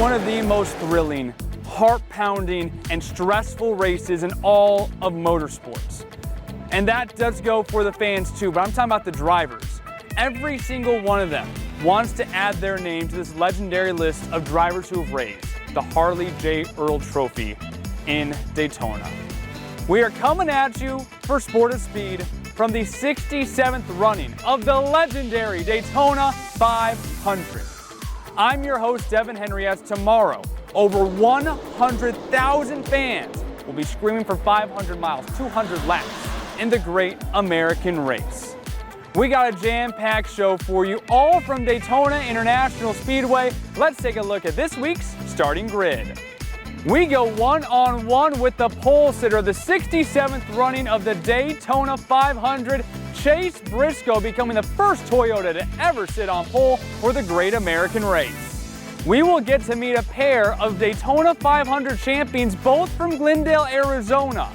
one of the most thrilling, heart-pounding, and stressful races in all of motorsports. And that does go for the fans too, but I'm talking about the drivers. Every single one of them wants to add their name to this legendary list of drivers who have raised the Harley J. Earl Trophy in Daytona. We are coming at you for Sport of Speed from the 67th running of the legendary Daytona 500. I'm your host, Devon Henry, as tomorrow, over 100,000 fans will be screaming for 500 miles, 200 laps in the great American race. We got a jam-packed show for you, all from Daytona International Speedway. Let's take a look at this week's starting grid. We go one-on-one with the pole sitter of the 67th running of the Daytona 500, Chase Briscoe, becoming the first Toyota to ever sit on pole for the Great American Race. We will get to meet a pair of Daytona 500 champions, both from Glendale, Arizona.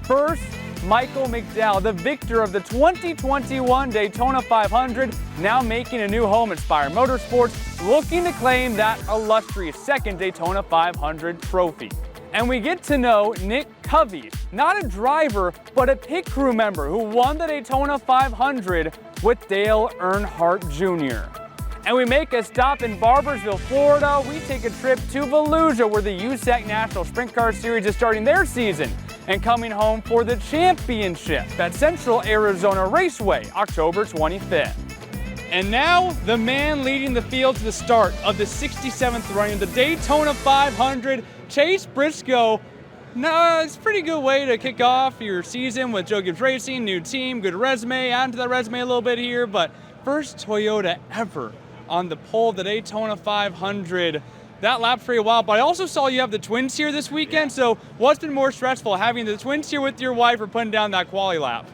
First, Michael McDowell, the victor of the 2021 Daytona 500, now making a new home at Spire Motorsports, looking to claim that illustrious second Daytona 500 trophy. And we get to know Nick Covey, not a driver, but a pit crew member who won the Daytona 500 with Dale Earnhardt Jr. And we make a stop in Barbersville, Florida. We take a trip to Volusia, where the USAC National Sprint Car Series is starting their season and coming home for the championship at Central Arizona Raceway, October 25th. And now, the man leading the field to the start of the 67th running of the Daytona 500, Chase Briscoe. No, it's a pretty good way to kick off your season with Joe Gibbs Racing, new team, good resume, add to that resume a little bit here, but first Toyota ever on the pole of the Daytona 500. That lap's pretty wild, but I also saw you have the twins here this weekend, so what's been more stressful, having the twins here with your wife or putting down that quali lap?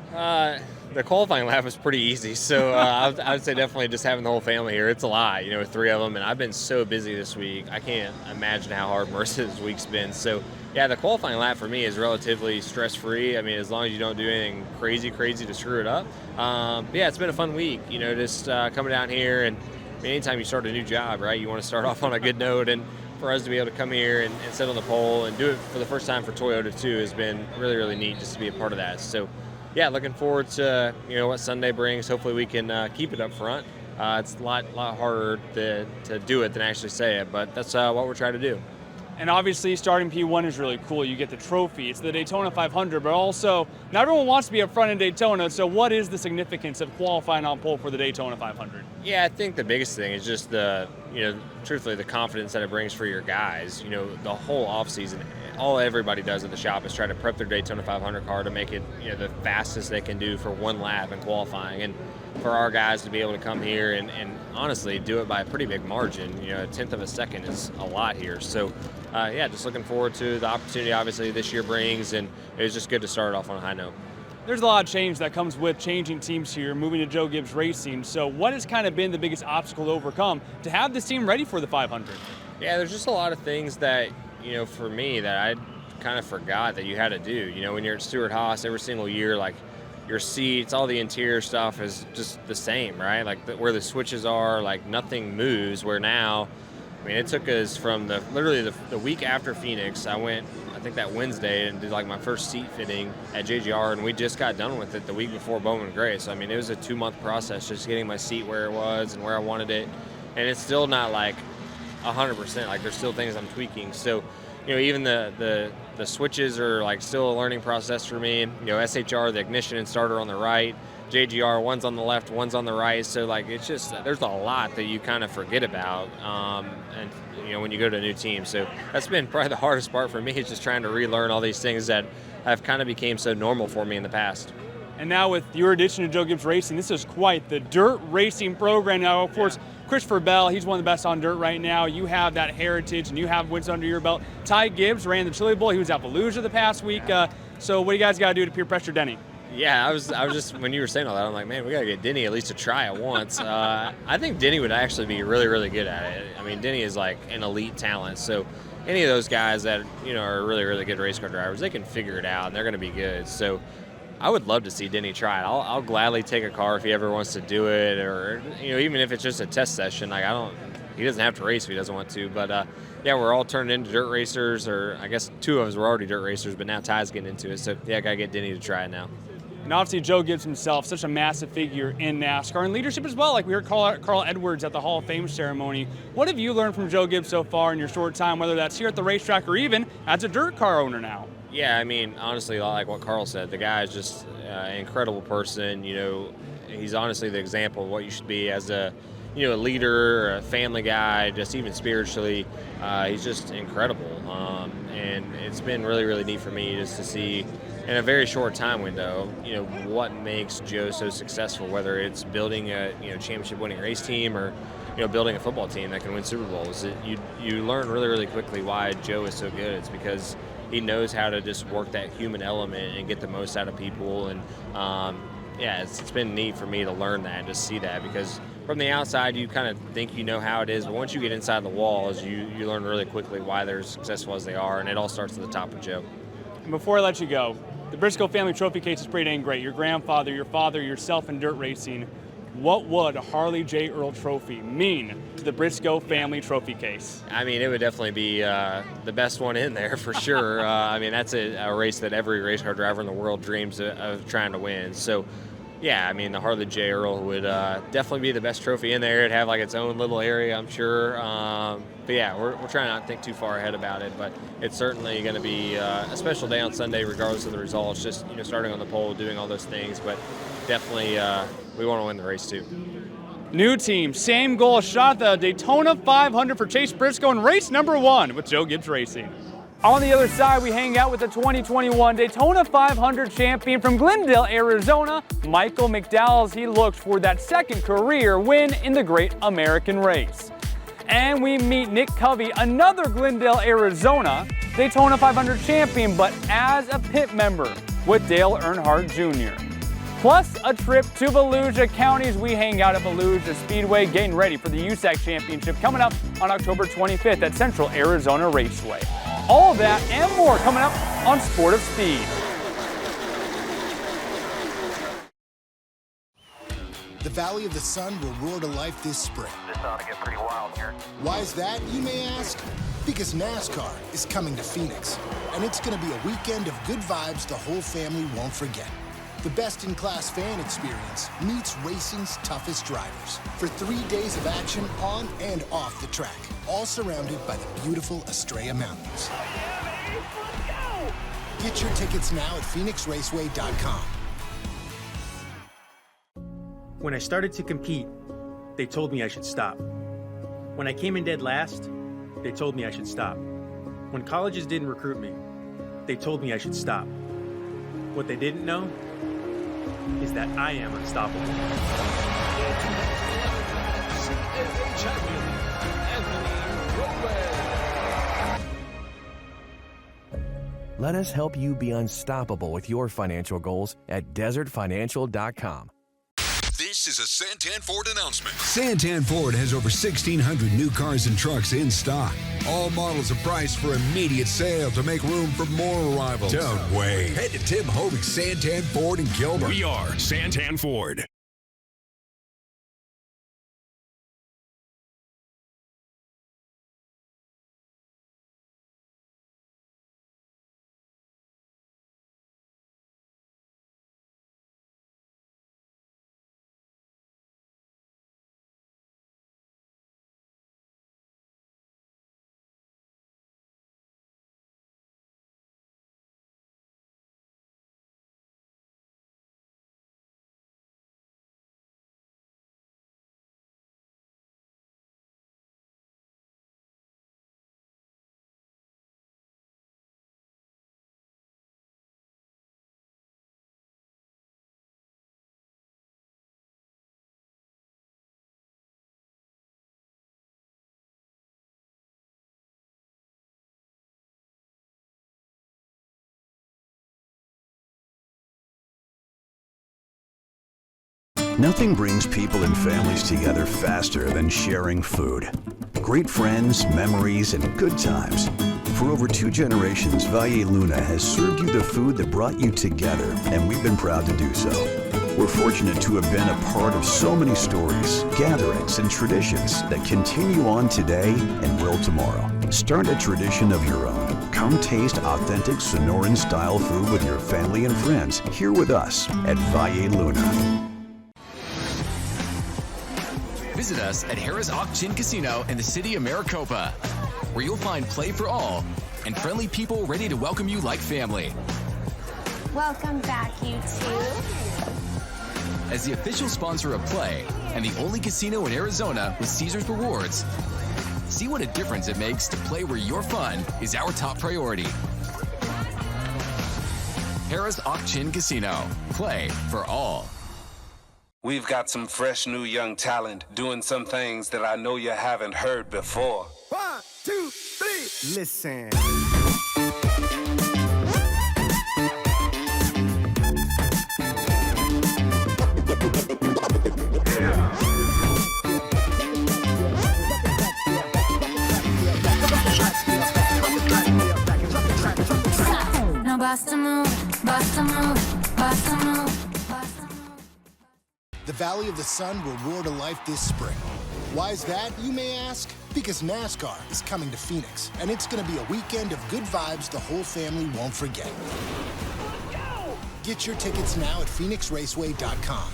The qualifying lap was pretty easy, so I would say definitely just having the whole family here. It's a lot, you know, with three of them, and I've been so busy this week. I can't imagine how hard most of this week's been. So, yeah, the qualifying lap for me is relatively stress-free. I mean, as long as you don't do anything crazy to screw it up. But yeah, it's been a fun week, you know, just coming down here. And I mean, anytime you start a new job, right, you want to start off on a good note. And for us to be able to come here and sit on the pole and do it for the first time for Toyota, too, has been really, really neat just to be a part of that. So, yeah, looking forward to, you know, what Sunday brings. Hopefully we can keep it up front. It's a lot harder to do it than actually say it, but that's what we're trying to do. And obviously starting P1 is really cool. You get the trophy. It's the Daytona 500, but also not everyone wants to be up front in Daytona, so what is the significance of qualifying on pole for the Daytona 500? Yeah, I think the biggest thing is just truthfully, the confidence that it brings for your guys. You know, the whole offseason, all everybody does at the shop is try to prep their Daytona 500 car to make it, you know, the fastest they can do for one lap in qualifying. And for our guys to be able to come here and honestly do it by a pretty big margin, you know, a tenth of a second is a lot here. So, yeah, just looking forward to the opportunity obviously this year brings, and it was just good to start off on a high note. There's a lot of change that comes with changing teams here, moving to Joe Gibbs Racing. So what has kind of been the biggest obstacle to overcome to have this team ready for the 500? Yeah, there's just a lot of things that, you know, for me that I kind of forgot that you had to do. You know, when you're at Stewart-Haas every single year, like your seats, all the interior stuff is just the same, right? Like where the switches are, like nothing moves, where now, I mean, it took us from literally the week after Phoenix, I went, I think that Wednesday, and did like my first seat fitting at JGR, and we just got done with it the week before Bowman Gray. So, I mean, it was a 2-month process just getting my seat where it was and where I wanted it. And it's still not like 100%, like there's still things I'm tweaking. So, you know, even the switches are like still a learning process for me. You know, SHR, the ignition and starter on the right, JGR, one's on the left, one's on the right. So like, it's just, there's a lot that you kind of forget about. And you know, when you go to a new team. So that's been probably the hardest part for me, is just trying to relearn all these things that have kind of became so normal for me in the past. And now with your addition to Joe Gibbs Racing, this is quite the dirt racing program. Now, of course, Christopher Bell, he's one of the best on dirt right now. You have that heritage and you have wins under your belt. Ty Gibbs ran the Chili Bowl. He was at Volusia the past week. So what do you guys got to do to peer pressure Denny? Yeah, I was just, when you were saying all that, I'm like, man, we got to get Denny at least to try it once. I think Denny would actually be really, really good at it. I mean, Denny is like an elite talent. So any of those guys that, you know, are really, really good race car drivers, they can figure it out and they're going to be good. So I would love to see Denny try it. I'll gladly take a car if he ever wants to do it, or, you know, even if it's just a test session. Like, he doesn't have to race if he doesn't want to. But yeah, we're all turned into dirt racers, or I guess 2 of us were already dirt racers, but now Ty's getting into it. So yeah, I gotta get Denny to try it now. And obviously Joe Gibbs himself, such a massive figure in NASCAR and leadership as well. Like we heard Carl Edwards at the Hall of Fame ceremony. What have you learned from Joe Gibbs so far in your short time, whether that's here at the racetrack or even as a dirt car owner now? Yeah, I mean, honestly, like what Carl said, the guy is just an incredible person. You know, he's honestly the example of what you should be as a, you know, a leader, a family guy, just even spiritually. He's just incredible. And it's been really, really neat for me just to see in a very short time window, you know, what makes Joe so successful, whether it's building a, you know, championship winning race team or, you know, building a football team that can win Super Bowls. You learn really, really quickly why Joe is so good. It's because he knows how to just work that human element and get the most out of people. And yeah, it's been neat for me to learn that and just see that, because from the outside you kind of think you know how it is, but once you get inside the walls, you learn really quickly why they're as successful as they are, and it all starts at the top of Joe. And before I let you go, the Briscoe family trophy case is pretty dang great. Your grandfather, your father, yourself in dirt racing. What would a Harley J. Earl trophy mean to the Briscoe family trophy case? I mean, it would definitely be the best one in there for sure. I mean, that's a race that every race car driver in the world dreams of trying to win. So, yeah, I mean, the Harley J. Earl would definitely be the best trophy in there. It'd have like its own little area, I'm sure. But yeah, we're trying not to think too far ahead about it. But it's certainly going to be a special day on Sunday, regardless of the results. Just, you know, starting on the pole, doing all those things. But definitely, we want to win the race too. New team, same goal, shot at the Daytona 500 for Chase Briscoe in race number 1 with Joe Gibbs Racing. On the other side, we hang out with the 2021 Daytona 500 champion from Glendale, Arizona, Michael McDowell, as he looks for that second career win in the Great American Race. And we meet Nick Covey, another Glendale, Arizona Daytona 500 champion, but as a pit member with Dale Earnhardt Jr. Plus a trip to Volusia County as we hang out at Volusia Speedway, getting ready for the USAC Championship coming up on October 25th at Central Arizona Raceway. All of that and more coming up on Sport of Speed. The Valley of the Sun will roar to life this spring. This ought to get pretty wild here. Why is that, you may ask? Because NASCAR is coming to Phoenix, and it's going to be a weekend of good vibes the whole family won't forget. The best-in-class fan experience meets racing's toughest drivers for 3 days of action on and off the track, all surrounded by the beautiful Estrella Mountains. Get your tickets now at phoenixraceway.com. When I started to compete, they told me I should stop. When I came in dead last, they told me I should stop. When colleges didn't recruit me, they told me I should stop. What they didn't know is that I am unstoppable. CAA champion, Anthony Rowe. Let us help you be unstoppable with your financial goals at desertfinancial.com. This is a Santan Ford announcement. Santan Ford has over 1,600 new cars and trucks in stock. All models are priced for immediate sale to make room for more arrivals. Don't wait. Head to Tim Hoving's Santan Ford in Gilbert. We are Santan Ford. Nothing brings people and families together faster than sharing food. Great friends, memories, and good times. For over 2 generations, Valle Luna has served you the food that brought you together, and we've been proud to do so. We're fortunate to have been a part of so many stories, gatherings, and traditions that continue on today and will tomorrow. Start a tradition of your own. Come taste authentic Sonoran-style food with your family and friends here with us at Valle Luna. Visit us at Harrah's Auction Casino in the city of Maricopa, where you'll find play for all and friendly people ready to welcome you like family. Welcome back, you two. As the official sponsor of Play and the only casino in Arizona with Caesars Rewards, see what a difference it makes to play where your fun is our top priority. Harrah's Auction Casino. Play for all. We've got some fresh new young talent doing some things that I know you haven't heard before. 1, 2, 3, listen. Now bust a move, bust a move, bust a move. The Valley of the Sun will roar to life this spring. Why is that, you may ask? Because NASCAR is coming to Phoenix, and it's going to be a weekend of good vibes the whole family won't forget. Get your tickets now at phoenixraceway.com.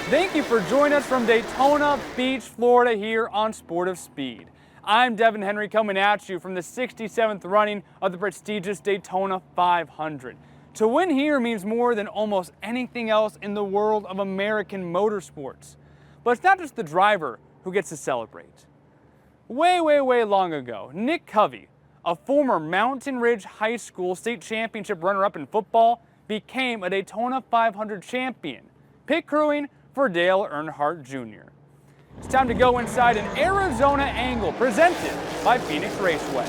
Thank you for joining us from Daytona Beach, Florida here on Sport of Speed. I'm Devon Henry coming at you from the 67th running of the prestigious Daytona 500. To win here means more than almost anything else in the world of American motorsports. But it's not just the driver who gets to celebrate. Way long ago, Nick Covey, a former Mountain Ridge High School state championship runner-up in football, became a Daytona 500 champion, pit crewing for Dale Earnhardt Jr. It's time to go inside an Arizona angle presented by Phoenix Raceway.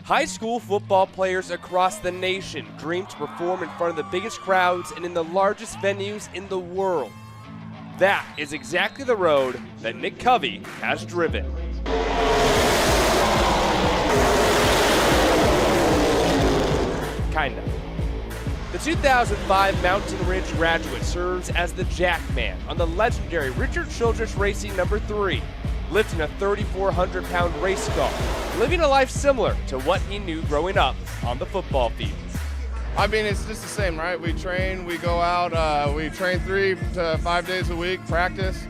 High school football players across the nation dream to perform in front of the biggest crowds and in the largest venues in the world. That is exactly the road that Nick Covey has driven. Kinda. The 2005 Mountain Ridge graduate serves as the jackman on the legendary Childress Racing number 3, lifting a 3,400-pound race car, living a life similar to what he knew growing up on the football fields. I mean, it's just the same, right? We train, we go out, we train 3 to 5 days a week, practice.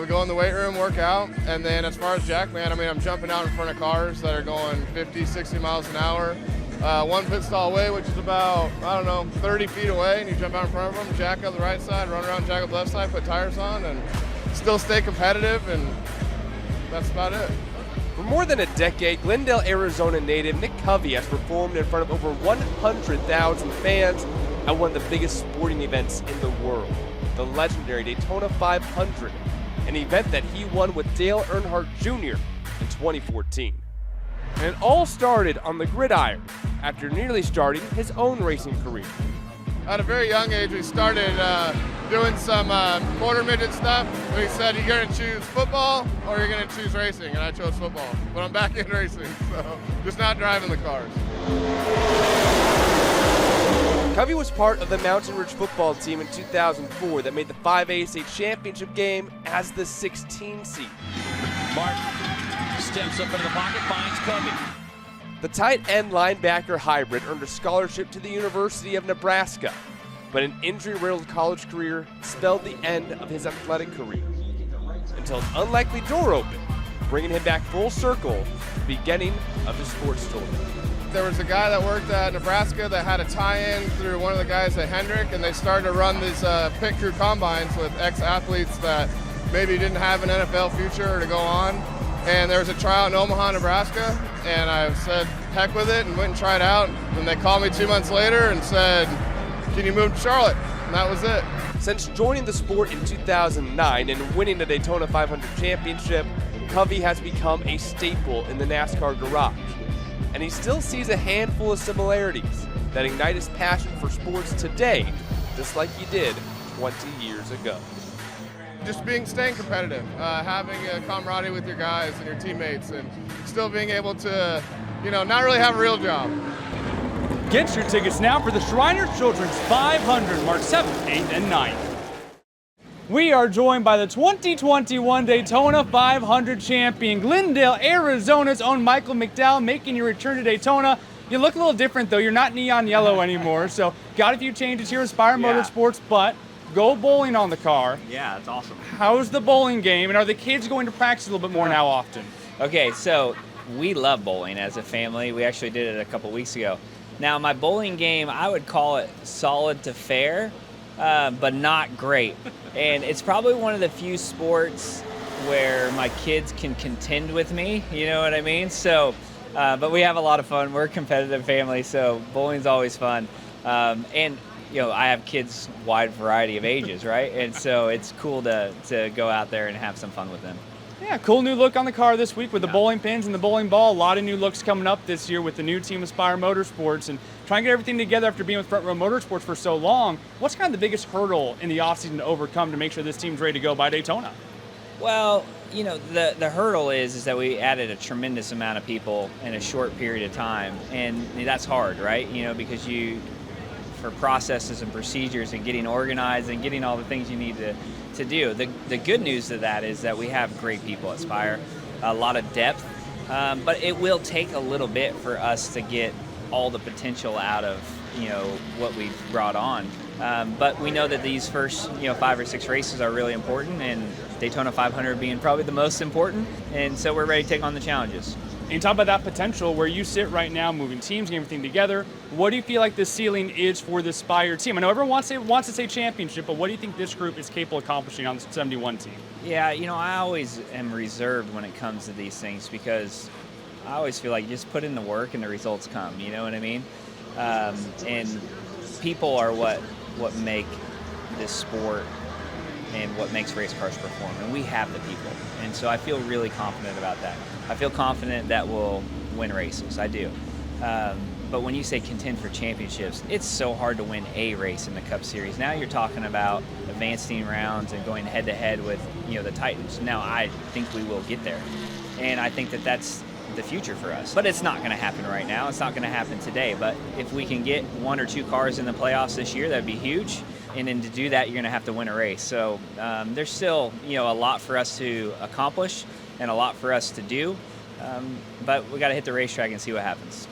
We go in the weight room, work out, and then as far as jackman, I mean, I'm jumping out in front of cars that are going 50, 60 miles an hour. One pit stall away, which is about, 30 feet away, and you jump out in front of them, jack up the right side, run around, jack up the left side, put tires on, and still stay competitive, and that's about it. For more than a decade, Glendale, Arizona native Nick Covey has performed in front of over 100,000 fans at one of the biggest sporting events in the world, the legendary Daytona 500, an event that he won with Dale Earnhardt Jr. in 2014. And it all started on the gridiron after nearly starting his own racing career. At a very young age, we started doing some quarter midget stuff. We said, you're going to choose football or you're going to choose racing, and I chose football. But I'm back in racing, so just not driving the cars. Covey was part of the Mountain Ridge football team in 2004 that made the 5A state championship game as the 16 seed. Martin steps up into the pocket, finds Covey. The tight end linebacker hybrid earned a scholarship to the University of Nebraska, but an injury-riddled college career spelled the end of his athletic career until an unlikely door opened, bringing him back full circle to the beginning of his sports story. There was a guy that worked at Nebraska that had a tie-in through one of the guys at Hendrick, and they started to run these pit crew combines with ex-athletes that maybe didn't have an NFL future or to go on. And there was a tryout in Omaha, Nebraska, and I said, heck with it, and went and tried out. And they called me 2 months later and said, can you move to Charlotte? And that was it. Since joining the sport in 2009 and winning the Daytona 500 championship, Covey has become a staple in the NASCAR garage. And he still sees a handful of similarities that ignite his passion for sports today, just like he did 20 years ago. Just staying competitive, having a camaraderie with your guys and your teammates, and still being able to, not really have a real job. Get your tickets now for the Shriners Children's 500, March 7th, 8th, and 9th. We are joined by the 2021 Daytona 500 champion, Glendale, Arizona's own Michael McDowell, making your return to Daytona. You look a little different, though. You're not neon yellow anymore, so got a few changes here at Spire Motorsports, but go bowling on the car. Yeah, it's awesome. How's the bowling game, and are the kids going to practice a little bit more and how often? Okay, so we love bowling as a family. We actually did it a couple weeks ago. Now, my bowling game, I would call it solid to fair, but not great. And it's probably one of the few sports where my kids can contend with me, you know what I mean? So, but we have a lot of fun. We're a competitive family, so bowling's always fun. And, you know, I have kids wide variety of ages, right? And so it's cool to go out there and have some fun with them. Yeah, cool new look on the car this week with the bowling pins and the bowling ball. A lot of new looks coming up this year with the new team Aspire Motorsports and trying to get everything together after being with Front Row Motorsports for so long. What's kind of the biggest hurdle in the offseason to overcome to make sure this team's ready to go by Daytona? Well, you know, the hurdle is that we added a tremendous amount of people in a short period of time, and that's hard, right? You know, because for processes and procedures and getting organized and getting all the things you need to do. The good news of that is that we have great people at Spire, a lot of depth, but it will take a little bit for us to get all the potential out of, you know, what we've brought on. But we know that these first, 5 or 6 races are really important, and Daytona 500 being probably the most important, and so we're ready to take on the challenges. And you talk about that potential where you sit right now, moving teams, getting everything together. What do you feel like the ceiling is for the Spire team? I know everyone wants to say championship, but what do you think this group is capable of accomplishing on the 71 team? Yeah, I always am reserved when it comes to these things because I always feel like you just put in the work and the results come, you know what I mean? And people are what make this sport and what makes race cars perform, and we have the people. And so I feel really confident about that. I feel confident that we'll win races, I do. But when you say contend for championships, it's so hard to win a race in the Cup Series. Now you're talking about advancing rounds and going head-to-head with, the Titans. Now I think we will get there, and I think that that's the future for us. But it's not going to happen right now. It's not going to happen today. But if we can get 1 or 2 cars in the playoffs this year, that'd be huge. And then to do that, you're going to have to win a race. So there's still, a lot for us to accomplish and a lot for us to do. But we got to hit the racetrack and see what happens.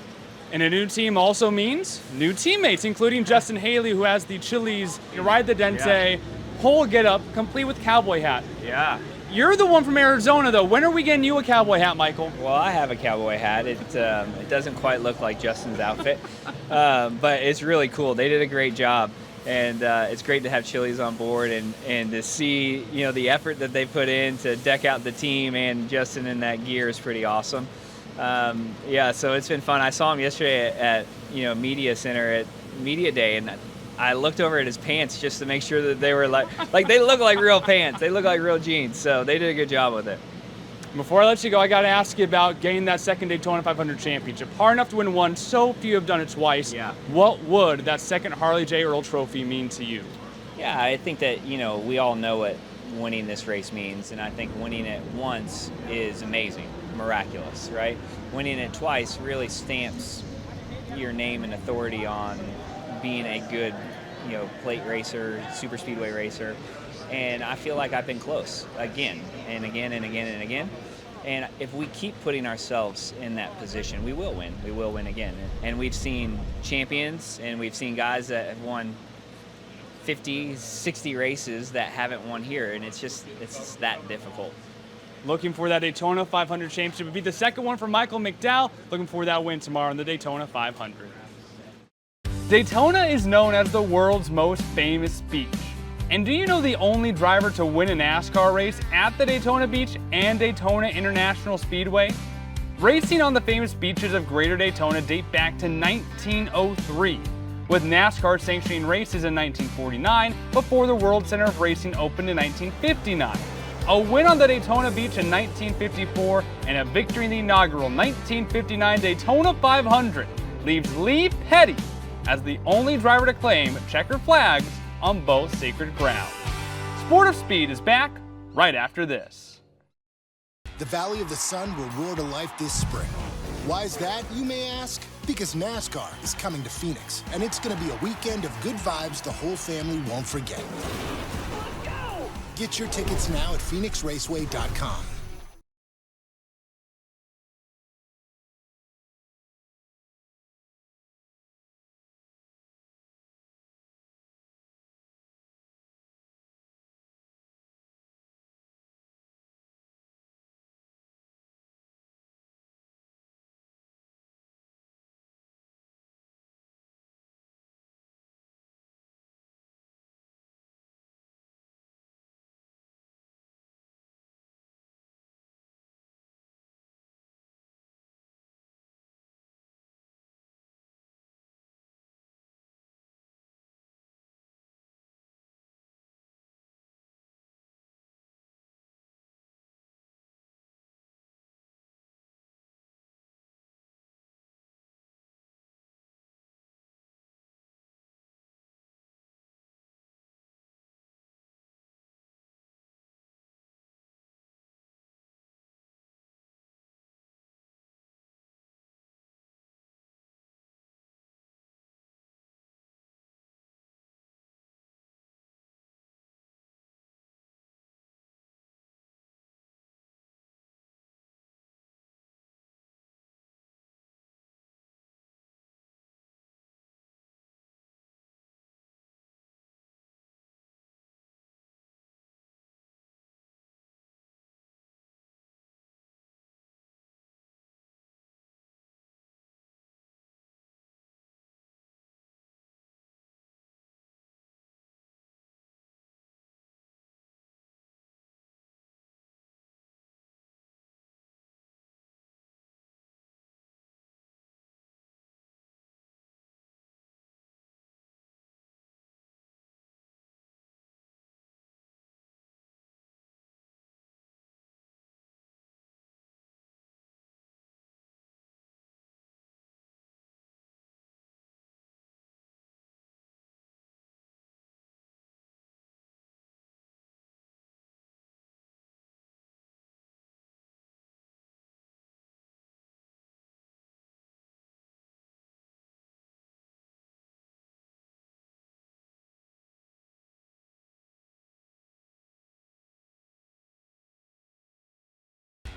And a new team also means new teammates, including Justin Haley, who has the Chili's Ride the Dente whole get-up, complete with cowboy hat. Yeah. You're the one from Arizona, though. When are we getting you a cowboy hat, Michael? Well, I have a cowboy hat. It doesn't quite look like Justin's outfit, but it's really cool. They did a great job, and it's great to have Chili's on board and to see the effort that they put in to deck out the team and Justin in that gear is pretty awesome. So it's been fun. I saw him yesterday at Media Center at Media Day, and I looked over at his pants just to make sure that they were like they look like real pants. They look like real jeans. So they did a good job with it. Before I let you go, I got to ask you about getting that second Daytona 500 championship. Hard enough to win one, so few have done it twice. Yeah. What would that second Harley J. Earl trophy mean to you? Yeah, I think that, we all know what winning this race means, and I think winning it once is amazing, miraculous, right? Winning it twice really stamps your name and authority on being a good, plate racer, super speedway racer. And I feel like I've been close again and again and again and again. And if we keep putting ourselves in that position, we will win. We will win again. And we've seen champions and we've seen guys that have won 50, 60 races that haven't won here. And it's just that difficult. Looking for that Daytona 500 championship. It would be the second one for Michael McDowell. Looking for that win tomorrow in the Daytona 500. Daytona is known as the world's most famous beach. And do you know the only driver to win a NASCAR race at the Daytona Beach and Daytona International Speedway? Racing on the famous beaches of Greater Daytona date back to 1903, with NASCAR sanctioning races in 1949 before the World Center of Racing opened in 1959. A win on the Daytona Beach in 1954 and a victory in the inaugural 1959 Daytona 500 leaves Lee Petty as the only driver to claim checker flags on both sacred ground. Sport of Speed is back right after this. The Valley of the Sun will roar to life this spring. Why is that, you may ask? Because NASCAR is coming to Phoenix, and it's going to be a weekend of good vibes the whole family won't forget. Get your tickets now at phoenixraceway.com.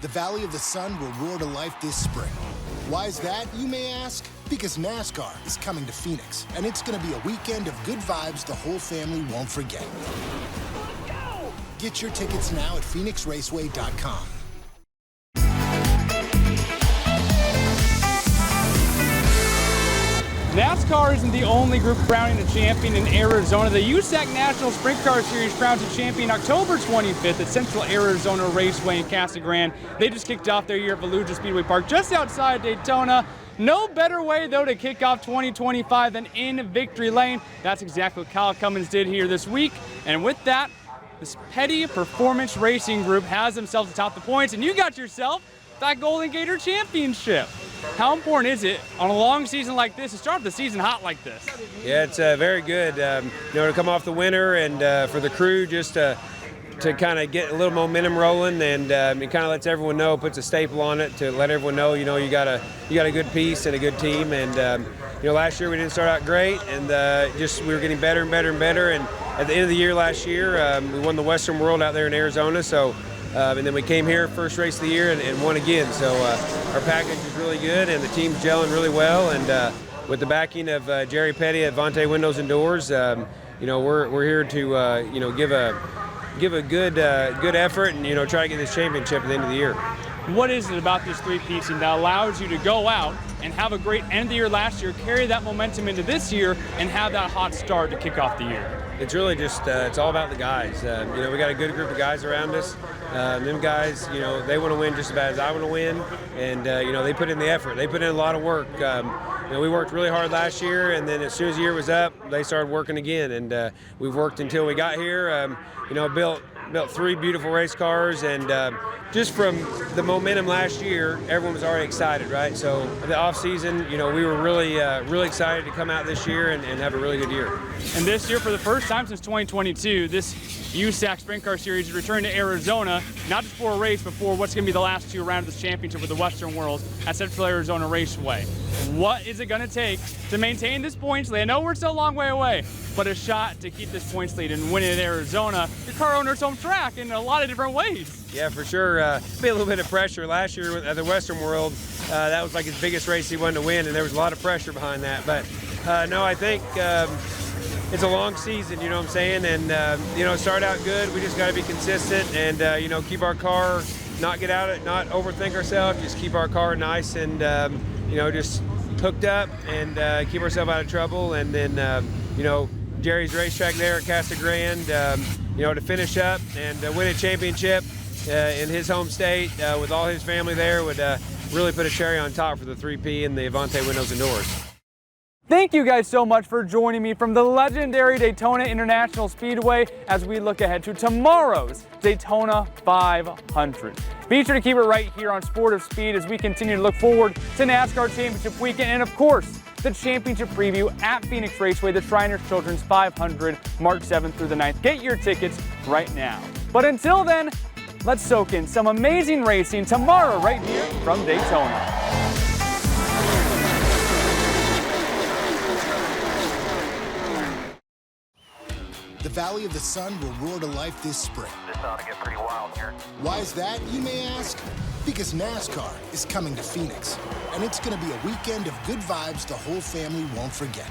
The Valley of the Sun will roar to life this spring. Why is that, you may ask? Because NASCAR is coming to Phoenix, and it's going to be a weekend of good vibes the whole family won't forget. Get your tickets now at phoenixraceway.com. NASCAR isn't the only group crowning a champion in Arizona. The USAC National Sprint Car Series crowns a champion October 25th at Central Arizona Raceway in Casa Grande. They just kicked off their year at Volusia Speedway Park just outside Daytona. No better way, though, to kick off 2025 than in Victory Lane. That's exactly what Kyle Cummins did here this week. And with that, this Petty Performance Racing Group has themselves atop the points, and you got yourself that Golden Gator Championship. How important is it on a long season like this to start the season hot like this? Yeah, it's very good. To come off the winter and for the crew just to kind of get a little momentum rolling, and it kind of lets everyone know, puts a staple on it to let everyone know, you got a good piece and a good team. And last year we didn't start out great, and we were getting better and better and better. And at the end of the year last year, we won the Western World out there in Arizona. So. And then we came here, first race of the year, and won again. So our package is really good, and the team's gelling really well. And with the backing of Jerry Petty at Vontae Windows and Doors, we're here to give a good effort and try to get this championship at the end of the year. What is it about this three-piecing that allows you to go out and have a great end of the year last year, carry that momentum into this year, and have that hot start to kick off the year? It's really just, it's all about the guys. We got a good group of guys around us. Them guys, they want to win just as bad as I want to win. And, they put in the effort. They put in a lot of work. We worked really hard last year, and then as soon as the year was up, they started working again. And we've worked until we got here. Built three beautiful race cars, and just from the momentum last year, everyone was already excited, right? So the offseason, we were really excited to come out this year and have a really good year. And this year, for the first time since 2022, this USAC Sprint Car Series is returning to Arizona, not just for a race, but for what's going to be the last 2 rounds of this championship with the Western Worlds at Central Arizona Raceway. What is it going to take to maintain this points lead? I know we're still a long way away, but a shot to keep this points lead and win it at Arizona, your car owner's home track in a lot of different ways. Yeah, for sure. Be a little bit of pressure. Last year at the Western World, that was like his biggest race he wanted to win, and there was a lot of pressure behind that. But no, I think it's a long season, you know what I'm saying? And, you know, start out good. We just got to be consistent and, you know, keep our car, not get out it, not overthink ourselves, just keep our car nice and, you know, just hooked up and keep ourselves out of trouble. And then, you know, Jerry's racetrack there at Casa Grande, you know, to finish up and win a championship in his home state with all his family there would really put a cherry on top for the 3P and the Avante windows and doors. Thank you guys so much for joining me from the legendary Daytona International Speedway as we look ahead to tomorrow's Daytona 500. Be sure to keep it right here on Sport of Speed as we continue to look forward to NASCAR Championship Weekend and, of course, the championship preview at Phoenix Raceway, the Shriners Children's 500, March 7th through the 9th. Get your tickets right now. But until then, let's soak in some amazing racing tomorrow right here from Daytona. The Valley of the Sun will roar to life this spring. This ought to get pretty wild here. Why is that, you may ask? Because NASCAR is coming to Phoenix, and it's going to be a weekend of good vibes the whole family won't forget.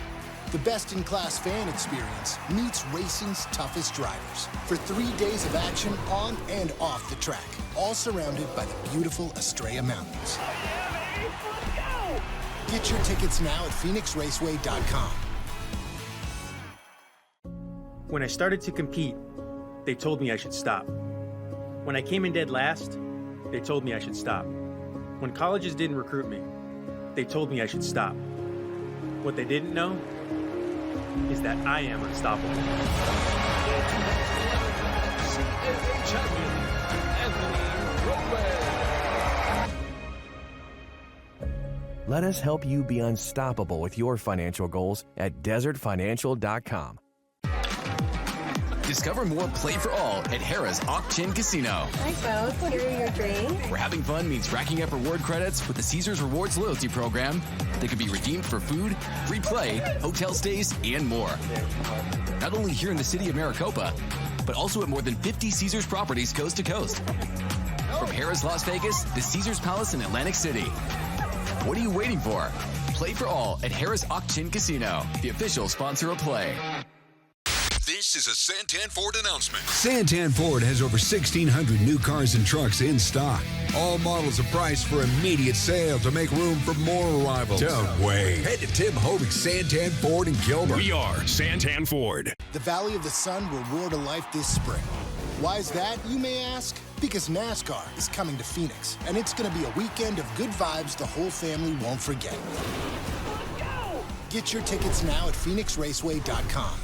The best-in-class fan experience meets racing's toughest drivers for 3 days of action on and off the track, all surrounded by the beautiful Estrella Mountains. Get your tickets now at phoenixraceway.com. When I started to compete, they told me I should stop. When I came in dead last, they told me I should stop. When colleges didn't recruit me, they told me I should stop. What they didn't know is that I am unstoppable. Let us help you be unstoppable with your financial goals at desertfinancial.com. Discover more Play for All at Harrah's Auction Casino. Hi, folks. Here are your drinks. Where having fun means racking up reward credits with the Caesars Rewards loyalty program that can be redeemed for food, free play, hotel stays, and more. Not only here in the city of Maricopa, but also at more than 50 Caesars properties coast to coast. From Harrah's Las Vegas to Caesars Palace in Atlantic City. What are you waiting for? Play for All at Harrah's Auction Casino, the official sponsor of Play. This is a Santan Ford announcement. Santan Ford has over 1,600 new cars and trucks in stock. All models are priced for immediate sale to make room for more arrivals. Don't wait. Head to Tim Hovig's Santan Ford in Gilbert. We are Santan Ford. The Valley of the Sun will roar to life this spring. Why is that, you may ask? Because NASCAR is coming to Phoenix, and it's going to be a weekend of good vibes the whole family won't forget. Get your tickets now at phoenixraceway.com.